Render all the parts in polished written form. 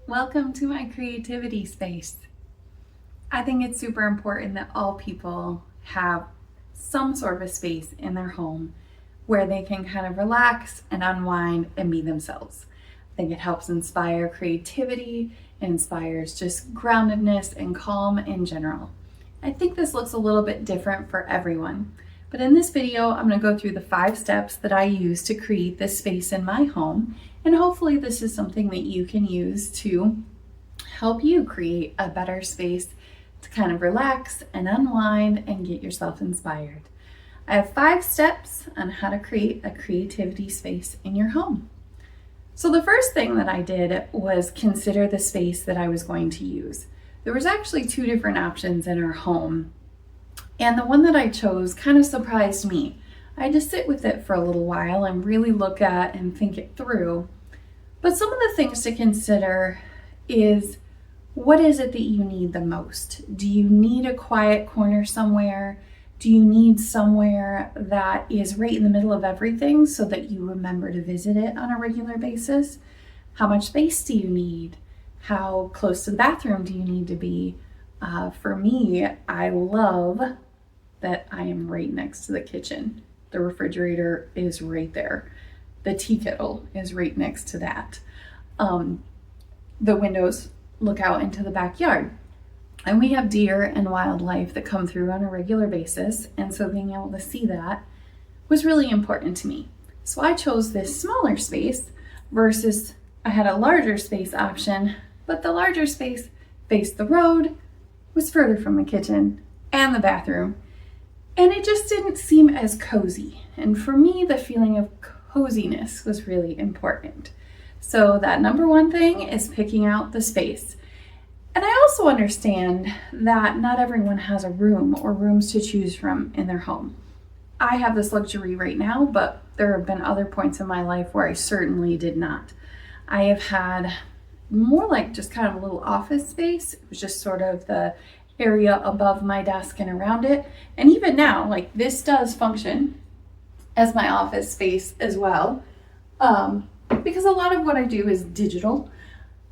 Welcome to my creativity space. I think it's super important that all people have some sort of a space in their home where they can kind of relax and unwind and be themselves. I think it helps inspire creativity, it inspires just groundedness and calm in general. I think this looks a little bit different for everyone, but in this video, I'm going to go through the 5 steps that I use to create this space in my home, and hopefully this is something that you can use to help you create a better space to kind of relax and unwind and get yourself inspired. I have 5 steps on how to create a creativity space in your home. So the first thing that I did was consider the space that I was going to use. There was actually 2 different options in our home, and the one that I chose kind of surprised me. I had to sit with it for a little while and really look at and think it through. But some of the things to consider is, what is it that you need the most? Do you need a quiet corner somewhere? Do you need somewhere that is right in the middle of everything so that you remember to visit it on a regular basis? How much space do you need? How close to the bathroom do you need to be? For me, I love that I am right next to the kitchen. The refrigerator is right there. The tea kettle is right next to that. The windows look out into the backyard. And we have deer and wildlife that come through on a regular basis, and so being able to see that was really important to me. So I chose this smaller space versus I had a larger space option, but the larger space faced the road, was further from the kitchen and the bathroom, and it just didn't seem as cozy. And for me, the feeling of coziness was really important. So that number one thing is picking out the space. And I also understand that not everyone has a room or rooms to choose from in their home. I have this luxury right now, but there have been other points in my life where I certainly did not. I have had more like just kind of a little office space. It was just sort of the area above my desk and around it. And even now, like, this does function as my office space as well, because a lot of what I do is digital.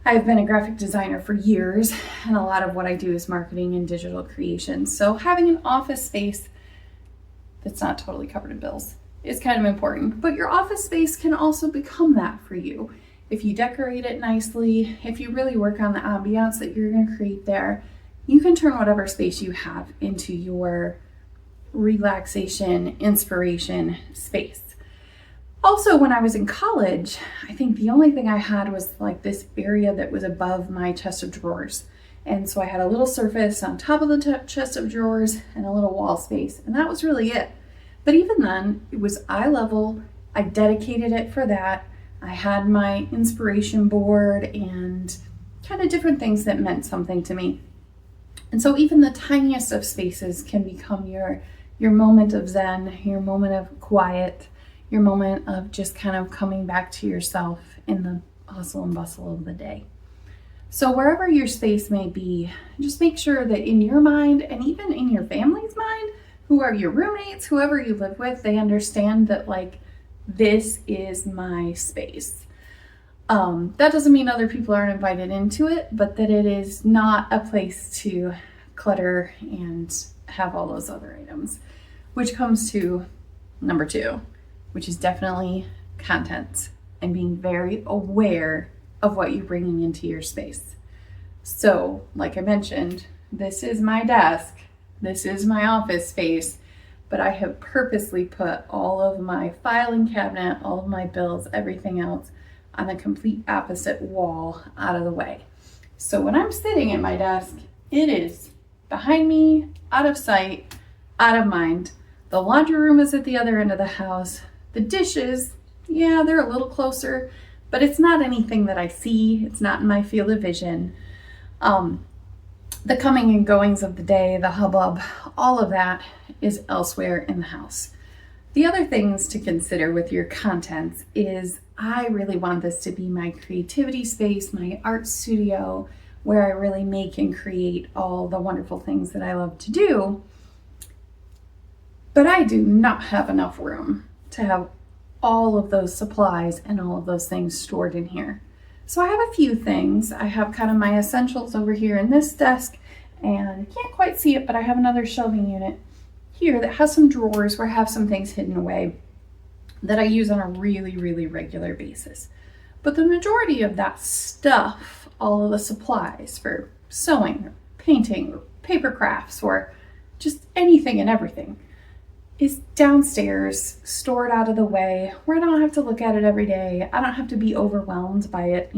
I've been a graphic designer for years, and a lot of what I do is marketing and digital creation. So having an office space that's not totally covered in bills is kind of important. But your office space can also become that for you. If you decorate it nicely, if you really work on the ambiance that you're going to create there, you can turn whatever space you have into your relaxation, inspiration space. Also, when I was in college, I think the only thing I had was like this area that was above my chest of drawers. And so I had a little surface on top of the chest of drawers and a little wall space, and that was really it. But even then, it was eye level. I dedicated it for that. I had my inspiration board and kind of different things that meant something to me. And so even the tiniest of spaces can become your moment of zen, your moment of quiet, your moment of just kind of coming back to yourself in the hustle and bustle of the day. So wherever your space may be, just make sure that in your mind, and even in your family's mind, who are your roommates, whoever you live with, they understand that, like, this is my space. That doesn't mean other people aren't invited into it, but that it is not a place to clutter and have all those other items, which comes to number 2, which is definitely content and being very aware of what you're bringing into your space. So, like I mentioned, this is my desk, this is my office space, but I have purposely put all of my filing cabinet, all of my bills, everything else on the complete opposite wall out of the way. So when I'm sitting at my desk, it is behind me, out of sight, out of mind. The laundry room is at the other end of the house. The dishes, yeah, they're a little closer, but it's not anything that I see. It's not in my field of vision. The coming and goings of the day, the hubbub, all of that is elsewhere in the house. The other things to consider with your contents is, I really want this to be my creativity space, my art studio, where I really make and create all the wonderful things that I love to do. But I do not have enough room to have all of those supplies and all of those things stored in here. So I have a few things. I have kind of my essentials over here in this desk, and you can't quite see it, but I have another shelving unit here that has some drawers where I have some things hidden away that I use on a really, really regular basis. But the majority of that stuff, all of the supplies for sewing, or painting, or paper crafts, or just anything and everything, is downstairs, stored out of the way, where I don't have to look at it every day. I don't have to be overwhelmed by it,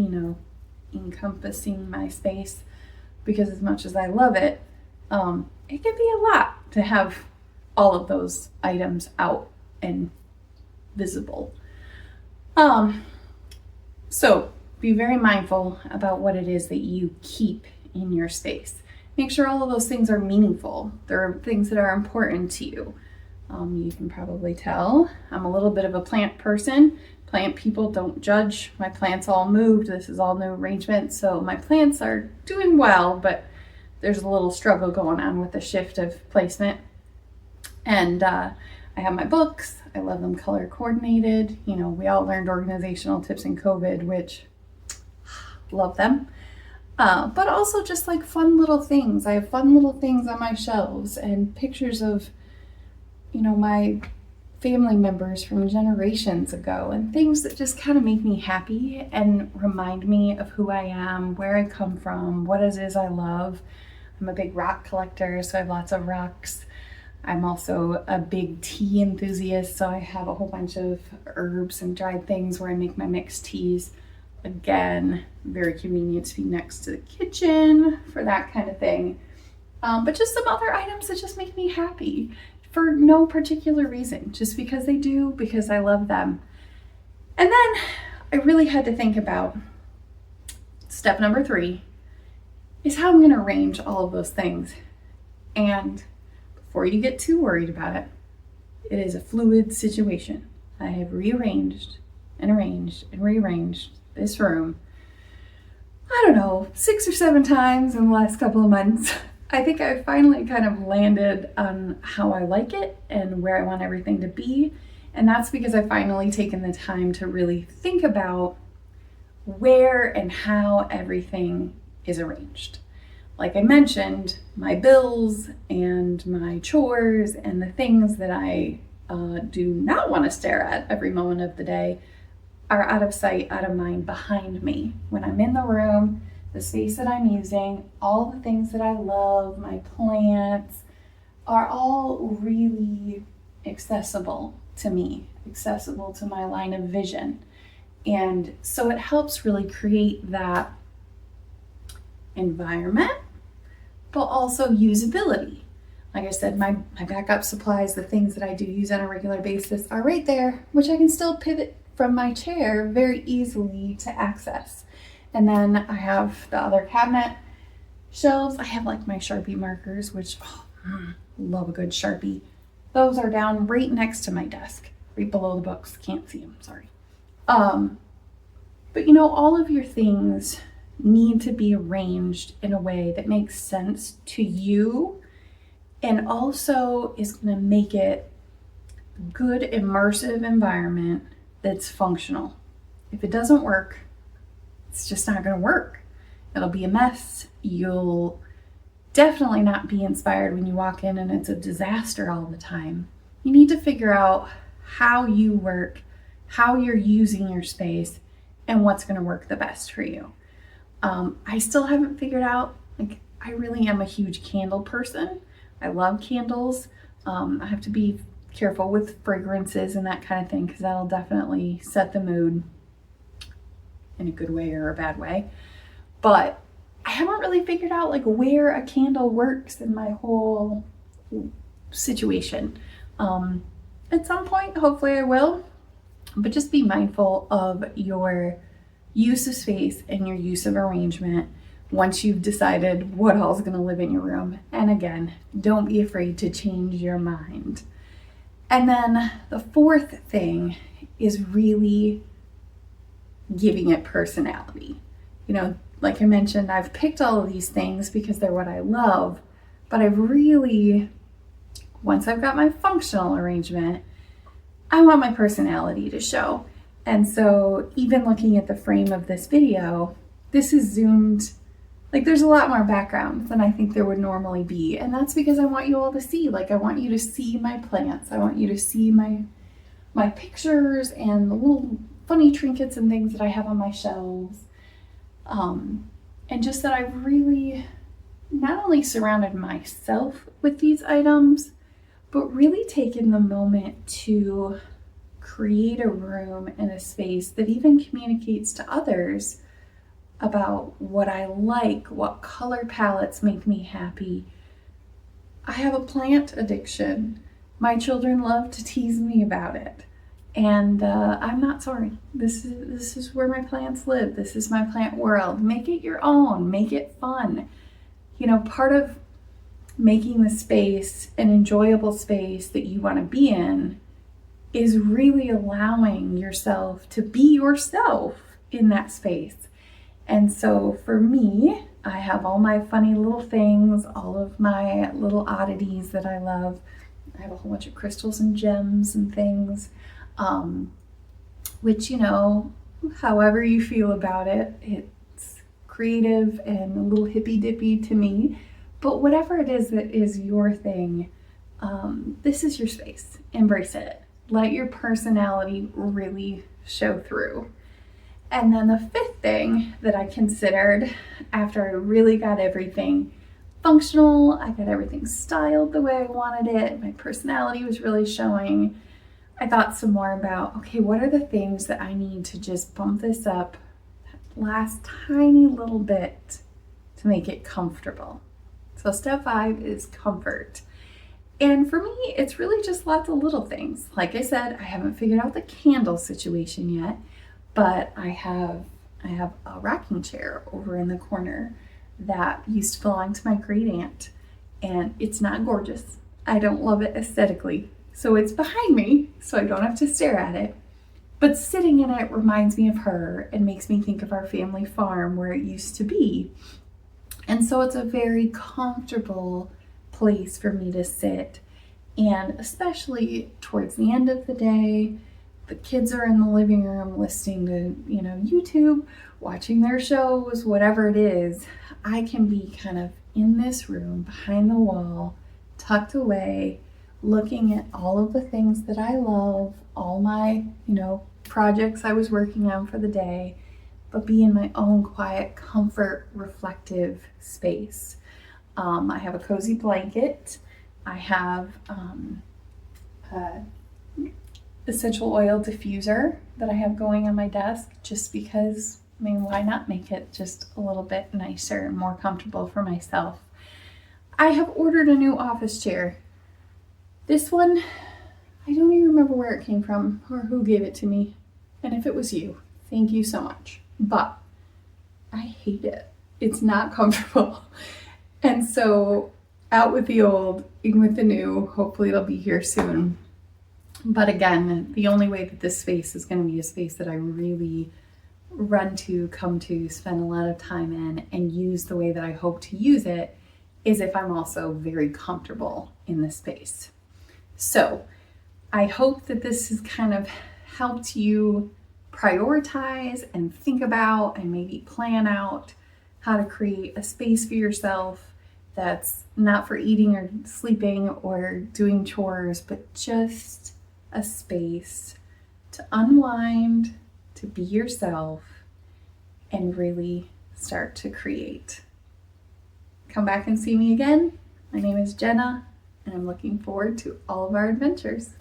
encompassing my space, because as much as I love it, it can be a lot to have all of those items out and visible. So be very mindful about what it is that you keep in your space. Make sure all of those things are meaningful. There are things that are important to you. You can probably tell I'm a little bit of a plant person. Plant people don't judge. My plants all moved. This is all new arrangement. So my plants are doing well, but there's a little struggle going on with the shift of placement. And I have my books. I love them color coordinated. We all learned organizational tips in COVID, which love them. But also just like fun little things. I have fun little things on my shelves and pictures of my family members from generations ago, and things that just kind of make me happy and remind me of who I am, where I come from, what it is I love. I'm a big rock collector, so I have lots of rocks. I'm also a big tea enthusiast, so I have a whole bunch of herbs and dried things where I make my mixed teas. Again, very convenient to be next to the kitchen for that kind of thing. But just some other items that just make me happy for no particular reason, just because they do, because I love them. And then I really had to think about step number 3 is how I'm going to arrange all of those things. And before you get too worried about it, it is a fluid situation. I have rearranged and arranged and rearranged this room, 6 or 7 times in the last couple of months. I think I finally kind of landed on how I like it and where I want everything to be. And that's because I've finally taken the time to really think about where and how everything is arranged. Like I mentioned, my bills and my chores and the things that I do not want to stare at every moment of the day are out of sight, out of mind, behind me. When I'm in the room, the space that I'm using, all the things that I love, my plants, are all really accessible to me, accessible to my line of vision. And so it helps really create that environment, but also usability. Like I said, my backup supplies, the things that I do use on a regular basis, are right there, which I can still pivot from my chair very easily to access. And then I have the other cabinet shelves. I have like my Sharpie markers, which love a good Sharpie. Those are down right next to my desk, right below the books. Can't see them, sorry. But all of your things need to be arranged in a way that makes sense to you and also is going to make it a good immersive environment that's functional. If it doesn't work, it's just not going to work. It'll be a mess. You'll definitely not be inspired when you walk in and it's a disaster all the time. You need to figure out how you work, how you're using your space, and what's going to work the best for you. I still haven't figured out, I really am a huge candle person. I love candles. I have to be careful with fragrances and that kind of thing, because that'll definitely set the mood in a good way or a bad way. But I haven't really figured out where a candle works in my whole situation. At some point, hopefully I will, but just be mindful of your use of space and your use of arrangement once you've decided what all is going to live in your room. And again, don't be afraid to change your mind. And then the 4th thing is really giving it personality. Like I mentioned, I've picked all of these things because they're what I love, but I've really, once I've got my functional arrangement, I want my personality to show. And so even looking at the frame of this video, this is zoomed, like there's a lot more background than I think there would normally be. And that's because I want you all to see, like I want you to see my plants. I want you to see my pictures and the little funny trinkets and things that I have on my shelves. And just that I've really not only surrounded myself with these items, but really taken the moment to create a room and a space that even communicates to others about what I like, what color palettes make me happy. I have a plant addiction. My children love to tease me about it. And I'm not sorry. This is where my plants live. This is my plant world. Make it your own. Make it fun. You know, part of making the space an enjoyable space that you want to be in is really allowing yourself to be yourself in that space. And so for me, I have all my funny little things, all of my little oddities that I love. I have a whole bunch of crystals and gems and things, which, you know, however you feel about it, it's creative and a little hippy dippy to me. But whatever it is that is your thing, this is your space. Embrace it. Let your personality really show through. And then the fifth thing that I considered after I really got everything functional, I got everything styled the way I wanted it, my personality was really showing, I thought some more about, okay, what are the things that I need to just bump this up that last tiny little bit to make it comfortable. So step 5 is comfort. And for me, it's really just lots of little things. Like I said, I haven't figured out the candle situation yet, but I have a rocking chair over in the corner that used to belong to my great aunt, and it's not gorgeous. I don't love it aesthetically. So it's behind me, so I don't have to stare at it. But sitting in it reminds me of her and makes me think of our family farm where it used to be. And so it's a very comfortable place for me to sit. And especially towards the end of the day, the kids are in the living room listening to, you know, YouTube, watching their shows, whatever it is, I can be kind of in this room behind the wall, tucked away, looking at all of the things that I love, all my, you know, projects I was working on for the day, but be in my own quiet, comfort, reflective space. I have a cozy blanket. I have essential oil diffuser that I have going on my desk just because, I mean, why not make it just a little bit nicer and more comfortable for myself? I have ordered a new office chair. This one, I don't even remember where it came from or who gave it to me. And if it was you, thank you so much. But I hate it. It's not comfortable. And so out with the old, in with the new. Hopefully it'll be here soon. But again, the only way that this space is going to be a space that I really run to, come to, spend a lot of time in, and use the way that I hope to use it is if I'm also very comfortable in the space. So I hope that this has kind of helped you prioritize and think about and maybe plan out how to create a space for yourself that's not for eating or sleeping or doing chores, but just a space to unwind, to be yourself, and really start to create. Come back and see me again. My name is Jenna, and I'm looking forward to all of our adventures.